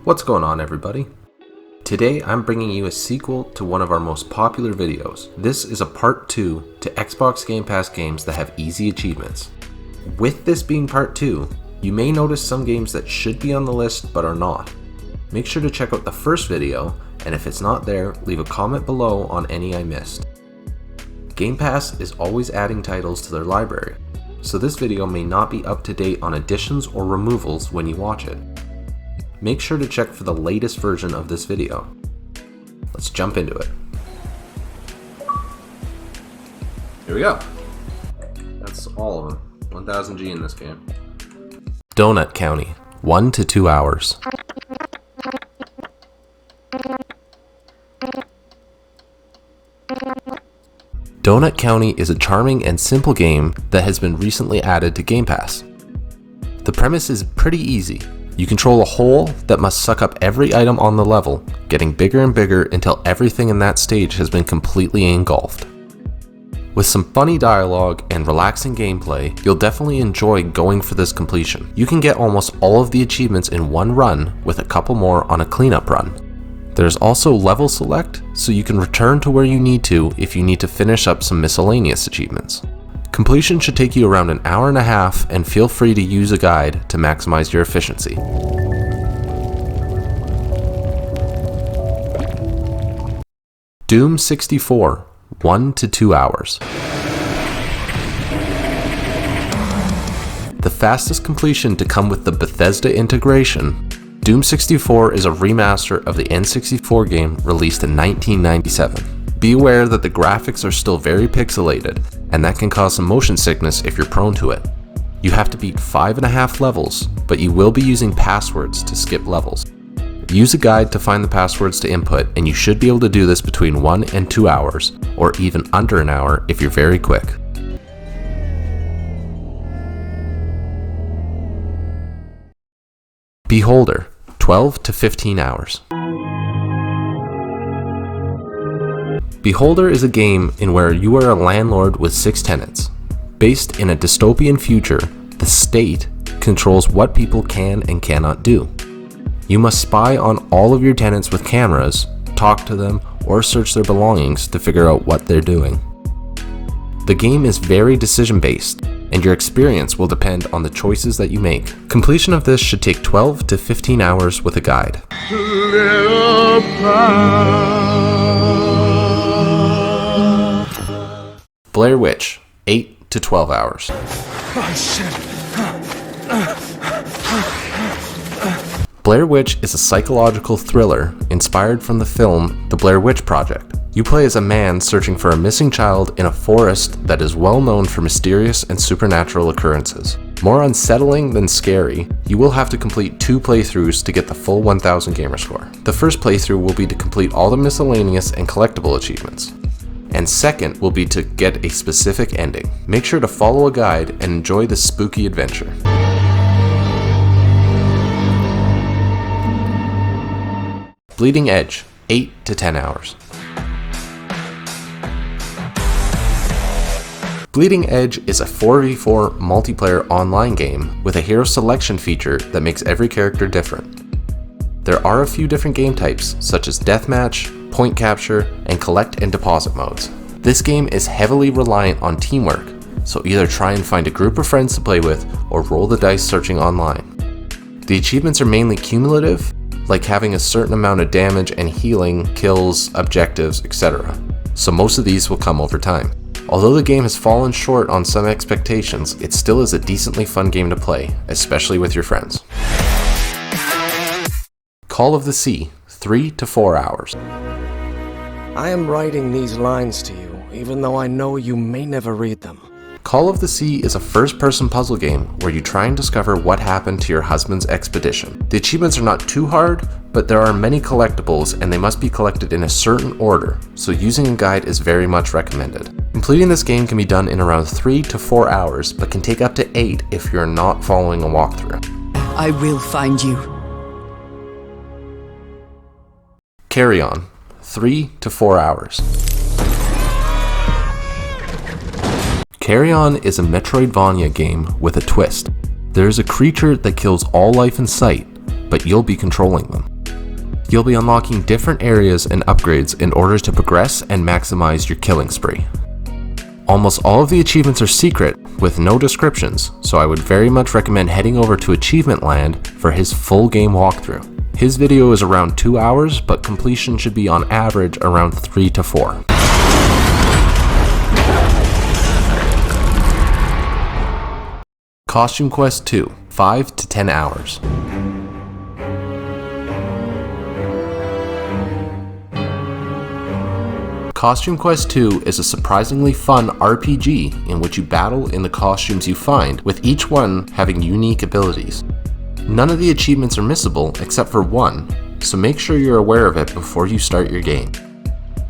What's going on, everybody? Today I'm bringing you a sequel to one of our most popular videos. This is a part 2 to Xbox Game Pass games that have easy achievements. With this being part 2, you may notice some games that should be on the list but are not. Make sure to check out the first video, and if it's not there, leave a comment below on any I missed. Game Pass is always adding titles to their library, so this video may not be up to date on additions or removals when you watch it. Make sure to check for the latest version of this video. Let's jump into it. Here we go. That's all of them. 1000 G in this game. Donut County, 1 to 2 hours. Donut County is a charming and simple game that has been recently added to Game Pass. The premise is pretty easy. You control a hole that must suck up every item on the level, getting bigger and bigger until everything in that stage has been completely engulfed. With some funny dialogue and relaxing gameplay, you'll definitely enjoy going for this completion. You can get almost all of the achievements in one run, with a couple more on a cleanup run. There's also level select, so you can return to where you need to if you need to finish up some miscellaneous achievements. Completion should take you around an hour and a half, and feel free to use a guide to maximize your efficiency. Doom 64, 1 to 2 hours. The fastest completion to come with the Bethesda integration, Doom 64 is a remaster of the N64 game released in 1997. Be aware that the graphics are still very pixelated, and that can cause some motion sickness if you're prone to it. You have to beat 5.5 levels, but you will be using passwords to skip levels. Use a guide to find the passwords to input, and you should be able to do this between 1 and 2 hours, or even under an hour if you're very quick. Beholder, 12 to 15 hours. Beholder is a game in where you are a landlord with 6 tenants. Based in a dystopian future, the state controls what people can and cannot do. You must spy on all of your tenants with cameras, talk to them, or search their belongings to figure out what they're doing. The game is very decision-based, and your experience will depend on the choices that you make. Completion of this should take 12 to 15 hours with a guide. Blair Witch, 8 to 12 hours. Oh, shit. Blair Witch is a psychological thriller inspired from the film The Blair Witch Project. You play as a man searching for a missing child in a forest that is well known for mysterious and supernatural occurrences. More unsettling than scary, you will have to complete 2 playthroughs to get the full 1000 gamerscore. The first playthrough will be to complete all the miscellaneous and collectible achievements, and second will be to get a specific ending. Make sure to follow a guide and enjoy the spooky adventure. Bleeding Edge, 8 to 10 hours. Bleeding Edge is a 4v4 multiplayer online game with a hero selection feature that makes every character different. There are a few different game types, such as deathmatch, point capture, and collect and deposit modes. This game is heavily reliant on teamwork, so either try and find a group of friends to play with or roll the dice searching online. The achievements are mainly cumulative, like having a certain amount of damage and healing, kills, objectives, etc. So most of these will come over time. Although the game has fallen short on some expectations, it still is a decently fun game to play, especially with your friends. Call of the Sea, 3 to 4 hours. I am writing these lines to you, even though I know you may never read them. Call of the Sea is a first-person puzzle game where you try and discover what happened to your husband's expedition. The achievements are not too hard, but there are many collectibles and they must be collected in a certain order, so using a guide is very much recommended. Completing this game can be done in around 3 to 4 hours, but can take up to 8 if you're not following a walkthrough. I will find you. Carry On, 3 to 4 hours. Carry On is a Metroidvania game with a twist. There is a creature that kills all life in sight, but you'll be controlling them. You'll be unlocking different areas and upgrades in order to progress and maximize your killing spree. Almost all of the achievements are secret with no descriptions, so I would very much recommend heading over to Achievement Land for his full game walkthrough. His video is around 2 hours, but completion should be on average around 3 to 4. Costume Quest 2, 5 to 10 hours. Costume Quest 2 is a surprisingly fun RPG in which you battle in the costumes you find, with each one having unique abilities. None of the achievements are missable except for one, so make sure you're aware of it before you start your game.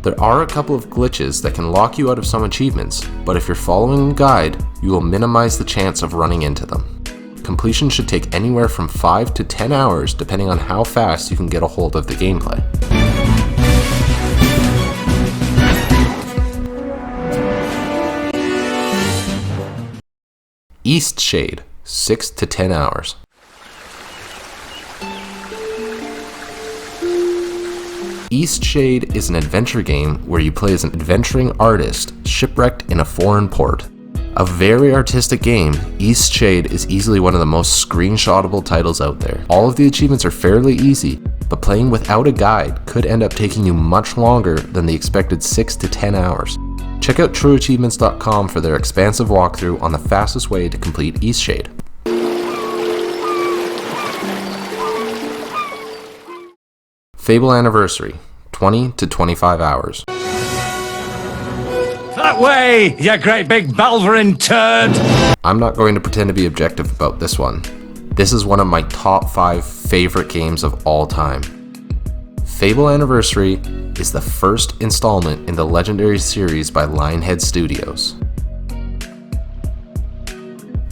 There are a couple of glitches that can lock you out of some achievements, but if you're following a guide, you will minimize the chance of running into them. Completion should take anywhere from 5 to 10 hours depending on how fast you can get a hold of the gameplay. East Shade, 6 to 10 hours. East Shade is an adventure game where you play as an adventuring artist shipwrecked in a foreign port. A very artistic game, East Shade is easily one of the most screenshotable titles out there. All of the achievements are fairly easy, but playing without a guide could end up taking you much longer than the expected 6 to 10 hours. Check out trueachievements.com for their expansive walkthrough on the fastest way to complete East Shade. Fable Anniversary, 20 to 25 hours. That way, you great big Balverin turd! I'm not going to pretend to be objective about this one. This is one of my top 5 favorite games of all time. Fable Anniversary is the first installment in the legendary series by Lionhead Studios.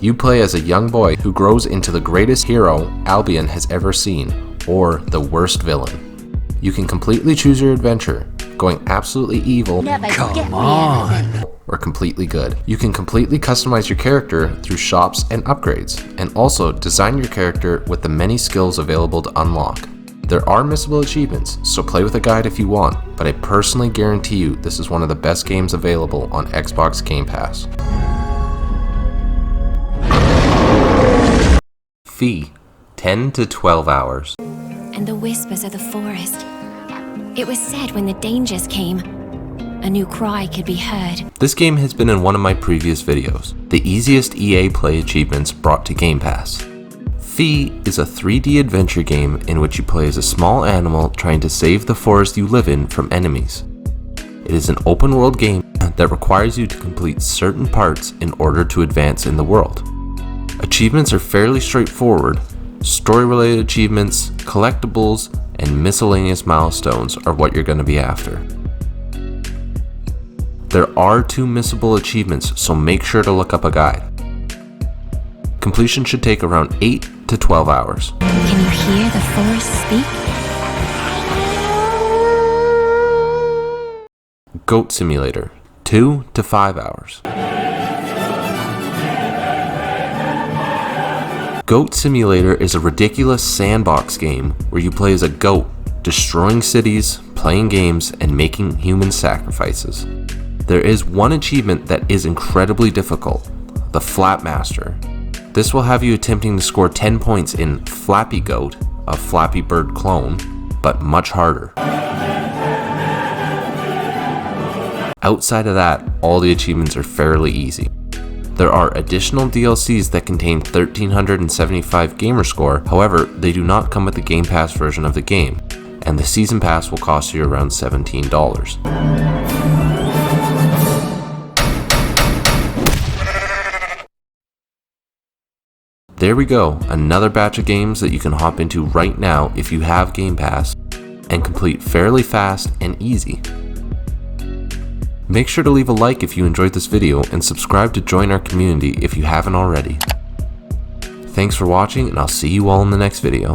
You play as a young boy who grows into the greatest hero Albion has ever seen, or the worst villain. You can completely choose your adventure, going absolutely evil, Come on! or completely good. You can completely customize your character through shops and upgrades, and also design your character with the many skills available to unlock. There are missable achievements, so play with a guide if you want, but I personally guarantee you this is one of the best games available on Xbox Game Pass. Fee, 10 to 12 hours. And the whispers of the forest. It was said when the dangers came, a new cry could be heard. This game has been in one of my previous videos, the easiest EA Play achievements brought to Game Pass. Fee is a 3D adventure game in which you play as a small animal trying to save the forest you live in from enemies. It is an open world game that requires you to complete certain parts in order to advance in the world. Achievements are fairly straightforward. Story-related achievements, collectibles, and miscellaneous milestones are what you're going to be after. There are 2 missable achievements, so make sure to look up a guide. Completion should take around 8 to 12 hours. Can you hear the forest speak? Goat Simulator, 2 to 5 hours. Goat Simulator is a ridiculous sandbox game where you play as a goat, destroying cities, playing games, and making human sacrifices. There is one achievement that is incredibly difficult, the Flap Master. This will have you attempting to score 10 points in Flappy Goat, a Flappy Bird clone, but much harder. Outside of that, all the achievements are fairly easy. There are additional DLCs that contain 1375 gamerscore, however, they do not come with the Game Pass version of the game, and the Season Pass will cost you around $17. There we go, another batch of games that you can hop into right now if you have Game Pass, and complete fairly fast and easy. Make sure to leave a like if you enjoyed this video and subscribe to join our community if you haven't already. Thanks for watching, and I'll see you all in the next video.